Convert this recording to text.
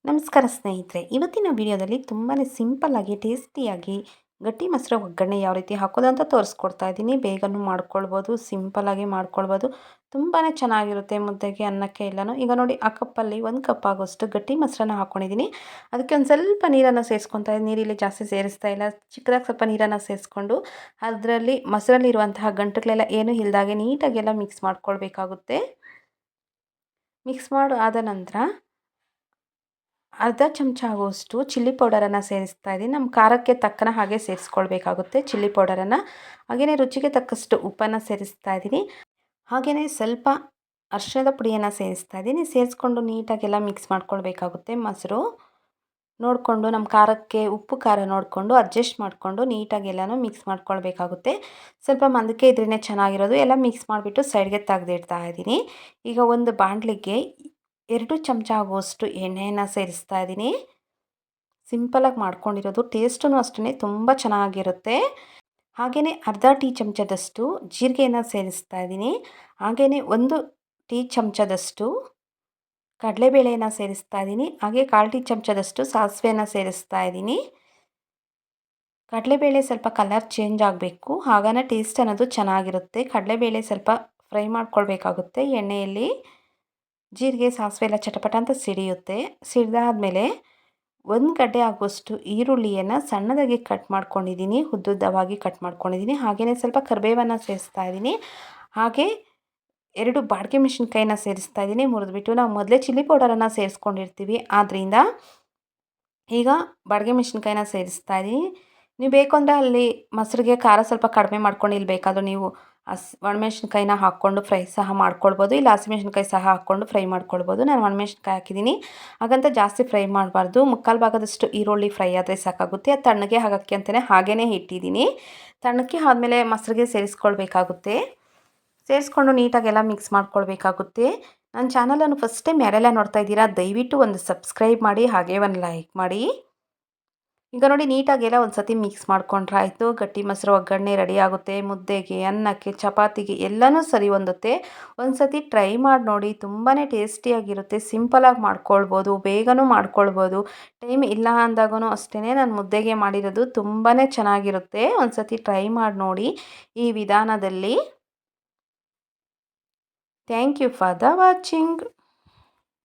ನಮಸ್ಕಾರ ಸ್ನೇಹಿತರೆ, ಇವತ್ತಿನ ವಿಡಿಯೋದಲ್ಲಿ ತುಂಬಾ ಸಿಂಪಲ್ಲಾಗಿ ಟೇಸ್ಟಿಯಾಗಿ ಗಟ್ಟಿ ಮೊಸರು ಒಗ್ಗರಣೆ ಯಾವ ರೀತಿ ಹಾಕೋದು ಅಂತ ತೋರಿಸ್ಕೊಡ್ತಾ ಇದ್ದೀನಿ. ಬೇಗನೂ ಮಾಡ್ಕೊಳ್ಬೋದು, ಸಿಂಪಲ್ಲಾಗಿ ಮಾಡ್ಕೊಳ್ಬೋದು. ತುಂಬಾ ಚೆನ್ನಾಗಿರುತ್ತೆ ಮುದ್ದೆಗೆ, ಅನ್ನಕ್ಕೆ ಎಲ್ಲನೂ. ಈಗ ನೋಡಿ, ಆ ಕಪ್ಪಲ್ಲಿ 1 ಕಪ್ ಆಗೋಷ್ಟು ಗಟ್ಟಿ ಮೊಸರನ್ನ ಹಾಕ್ಕೊಂಡಿದ್ದೀನಿ. ಅದಕ್ಕೆ ಒಂದು ಸ್ವಲ್ಪ ನೀರನ್ನು ಸೇರಿಸ್ಕೊತಾ ಇದ್ದೀನಿ. ನೀರಿಲ್ಲಿ ಜಾಸ್ತಿ ಸೇರಿಸ್ತಾ ಇಲ್ಲ, ಚಿಕ್ಕದಾಗಿ ಸ್ವಲ್ಪ ನೀರನ್ನು ಸೇರಿಸ್ಕೊಂಡು ಅದರಲ್ಲಿ ಮೊಸರಲ್ಲಿರುವಂತಹ ಗಂಟುಗಳೆಲ್ಲ ಏನೂ ಇಲ್ಲದಾಗೆ ನೀಟಾಗೆಲ್ಲ ಮಿಕ್ಸ್ ಮಾಡ್ಕೊಳ್ಬೇಕಾಗುತ್ತೆ. ಮಿಕ್ಸ್ ಮಾಡಿ ಆದ ನಂತರ ಅರ್ಧ ಚಮಚ ಆಗುವಷ್ಟು ಚಿಲ್ಲಿ ಪೌಡರನ್ನು ಸೇರಿಸ್ತಾ ಇದ್ದೀನಿ. ನಮ್ಮ ಖಾರಕ್ಕೆ ತಕ್ಕನ ಹಾಗೆ ಸೇರಿಸ್ಕೊಳ್ಬೇಕಾಗುತ್ತೆ ಚಿಲ್ಲಿ ಪೌಡರನ್ನು. ಹಾಗೆಯೇ ರುಚಿಗೆ ತಕ್ಕಷ್ಟು ಉಪ್ಪನ್ನು ಸೇರಿಸ್ತಾ ಇದ್ದೀನಿ. ಹಾಗೆಯೇ ಸ್ವಲ್ಪ ಅರಿಶಿಣದ ಪುಡಿಯನ್ನು ಸೇರಿಸ್ತಾ ಇದ್ದೀನಿ. ಸೇರಿಸ್ಕೊಂಡು ನೀಟಾಗೆಲ್ಲ ಮಿಕ್ಸ್ ಮಾಡ್ಕೊಳ್ಬೇಕಾಗುತ್ತೆ. ಮೊಸರು ನೋಡಿಕೊಂಡು ನಮ್ಮ ಖಾರಕ್ಕೆ ಉಪ್ಪು ಖಾರ ನೋಡಿಕೊಂಡು ಅಡ್ಜಸ್ಟ್ ಮಾಡಿಕೊಂಡು ನೀಟಾಗೆಲ್ಲನೂ ಮಿಕ್ಸ್ ಮಾಡ್ಕೊಳ್ಬೇಕಾಗುತ್ತೆ. ಸ್ವಲ್ಪ ಮಂದಕ್ಕೆ ಇದ್ರೇ ಚೆನ್ನಾಗಿರೋದು. ಎಲ್ಲ ಮಿಕ್ಸ್ ಮಾಡಿಬಿಟ್ಟು ಸೈಡ್ಗೆ ತೆಗೆದಿಡ್ತಾ ಇದ್ದೀನಿ. ಈಗ ಒಂದು ಬಾಣಲಿಗೆ 2 ಚಮಚ ಆಗುವಷ್ಟು ಎಣ್ಣೆಯನ್ನು ಸೇರಿಸ್ತಾ ಇದ್ದೀನಿ. ಸಿಂಪಲಾಗಿ ಮಾಡ್ಕೊಂಡಿರೋದು, ಟೇಸ್ಟೂ ಅಷ್ಟೇ ತುಂಬ ಚೆನ್ನಾಗಿರುತ್ತೆ. ಹಾಗೆಯೇ ಅರ್ಧ ಟೀ ಚಮಚದಷ್ಟು ಜೀರಿಗೆಯನ್ನು ಸೇರಿಸ್ತಾ ಇದ್ದೀನಿ. ಹಾಗೆಯೇ 1 ಟೀ ಚಮಚದಷ್ಟು ಕಡಲೆಬೇಳೆಯನ್ನು ಸೇರಿಸ್ತಾ ಇದ್ದೀನಿ. ಹಾಗೆ 1/4 ಟೀ ಚಮಚದಷ್ಟು ಸಾಸಿವೆಯನ್ನು ಸೇರಿಸ್ತಾ ಇದ್ದೀನಿ. ಕಡಲೆಬೇಳೆ ಸ್ವಲ್ಪ ಕಲರ್ ಚೇಂಜ್ ಆಗಬೇಕು, ಆಗಾನ ಟೇಸ್ಟ್ ಅನ್ನೋದು ಚೆನ್ನಾಗಿರುತ್ತೆ. ಕಡಲೆಬೇಳೆ ಸ್ವಲ್ಪ ಫ್ರೈ ಮಾಡ್ಕೊಳ್ಬೇಕಾಗುತ್ತೆ ಎಣ್ಣೆಯಲ್ಲಿ. ಜೀರಿಗೆ ಸಾಸಿವೆ ಎಲ್ಲ ಚಟಪಟ ಅಂತ ಸಿಡಿಯುತ್ತೆ. ಸಿಡಿದಾದ್ಮೇಲೆ 1 ಗಡ್ಡೆ ಆಗುವಷ್ಟು ಈರುಳ್ಳಿಯನ್ನು ಸಣ್ಣದಾಗಿ ಕಟ್ ಮಾಡ್ಕೊಂಡಿದ್ದೀನಿ, ಉದ್ದುದ್ದವಾಗಿ ಕಟ್ ಮಾಡ್ಕೊಂಡಿದ್ದೀನಿ. ಹಾಗೆಯೇ ಸ್ವಲ್ಪ ಕರಿಬೇವನ್ನು ಸೇರಿಸ್ತಾ ಇದ್ದೀನಿ. ಹಾಗೆ 2 ಬಾಡಿಗೆ ಮೆಣಸಿನ್ಕಾಯಿನ ಸೇರಿಸ್ತಾ ಇದ್ದೀನಿ ಮುರಿದ್ಬಿಟ್ಟು. ನಾವು ಮೊದಲೇ ಚಿಲ್ಲಿ ಪೌಡರನ್ನು ಸೇರಿಸ್ಕೊಂಡಿರ್ತೀವಿ, ಆದ್ದರಿಂದ ಈಗ ಬಾಡಿಗೆ ಮೆಣಸಿನ್ಕಾಯಿನ ಸೇರಿಸ್ತಾ ಇದ್ದೀನಿ. ನೀವು ಬೇಕು ಅಂದರೆ ಅಲ್ಲಿ ಮೊಸರಿಗೆ ಖಾರ ಸ್ವಲ್ಪ ಕಡಿಮೆ ಮಾಡ್ಕೊಂಡು ಇಲ್ಲಿ ಬೇಕಾದರೂ ನೀವು ಒಣಮೆಣ್ಸಿನ್ಕಾಯಿನ ಹಾಕ್ಕೊಂಡು ಫ್ರೈ ಸಹ ಮಾಡ್ಕೊಳ್ಬೋದು, ಇಲ್ಲ ಹಸಿಮೆಣ್ಸಿನ್ಕಾಯಿ ಸಹ ಹಾಕ್ಕೊಂಡು ಫ್ರೈ ಮಾಡ್ಕೊಳ್ಬೋದು. ನಾನು ಒಣಮೆಣ್ಸಿನ್ಕಾಯಿ ಹಾಕಿದ್ದೀನಿ, ಹಾಗಂತ ಜಾಸ್ತಿ ಫ್ರೈ ಮಾಡಬಾರ್ದು. ಮುಕ್ಕಾಲು ಭಾಗದಷ್ಟು ಈರುಳ್ಳಿ ಫ್ರೈ ಆದರೆ ಸಾಕಾಗುತ್ತೆ. ಅದು ತಣ್ಣಗೆ ಆಗೋಕ್ಕೆ ಅಂತಲೇ ಹಾಗೇ ಇಟ್ಟಿದ್ದೀನಿ. ತಣ್ಣಕ್ಕೆ ಆದಮೇಲೆ ಮೊಸರಿಗೆ ಸೇರಿಸ್ಕೊಳ್ಬೇಕಾಗುತ್ತೆ. ಸೇರಿಸ್ಕೊಂಡು ನೀಟಾಗೆಲ್ಲ ಮಿಕ್ಸ್ ಮಾಡ್ಕೊಳ್ಬೇಕಾಗುತ್ತೆ. ನನ್ನ ಚಾನಲನ್ನು ಫಸ್ಟ್ ಟೈಮ್ ಯಾರೆಲ್ಲ ನೋಡ್ತಾ ಇದ್ದೀರಾ, ದಯವಿಟ್ಟು ಒಂದು ಸಬ್ಸ್ಕ್ರೈಬ್ ಮಾಡಿ, ಹಾಗೆ ಒಂದು ಲೈಕ್ ಮಾಡಿ. ಈಗ ನೋಡಿ, ನೀಟಾಗೆಲ್ಲ ಒಂದು ಸತಿ ಮಿಕ್ಸ್ ಮಾಡ್ಕೊಂಡ್ರೆ ಆಯಿತು. ಗಟ್ಟಿ ಮೊಸರು ಒಗ್ಗರಣೆ ರೆಡಿ ಆಗುತ್ತೆ. ಮುದ್ದೆಗೆ, ಅನ್ನಕ್ಕೆ, ಚಪಾತಿಗೆ ಎಲ್ಲನೂ ಸರಿ ಹೊಂದುತ್ತೆ. ಒಂದು ಸತಿ ಟ್ರೈ ಮಾಡಿ ನೋಡಿ, ತುಂಬಾ ಟೇಸ್ಟಿಯಾಗಿರುತ್ತೆ. ಸಿಂಪಲಾಗಿ ಮಾಡ್ಕೊಳ್ಬೋದು, ಬೇಗನೂ ಮಾಡ್ಕೊಳ್ಬೋದು. ಟೈಮ್ ಇಲ್ಲ ಅಂದಾಗೂ ಅಷ್ಟೇ ನಾನು ಮುದ್ದೆಗೆ ಮಾಡಿರೋದು. ತುಂಬಾ ಚೆನ್ನಾಗಿರುತ್ತೆ. ಒಂದು ಸತಿ ಟ್ರೈ ಮಾಡಿ ನೋಡಿ ಈ ವಿಧಾನದಲ್ಲಿ. Thank you for the watching.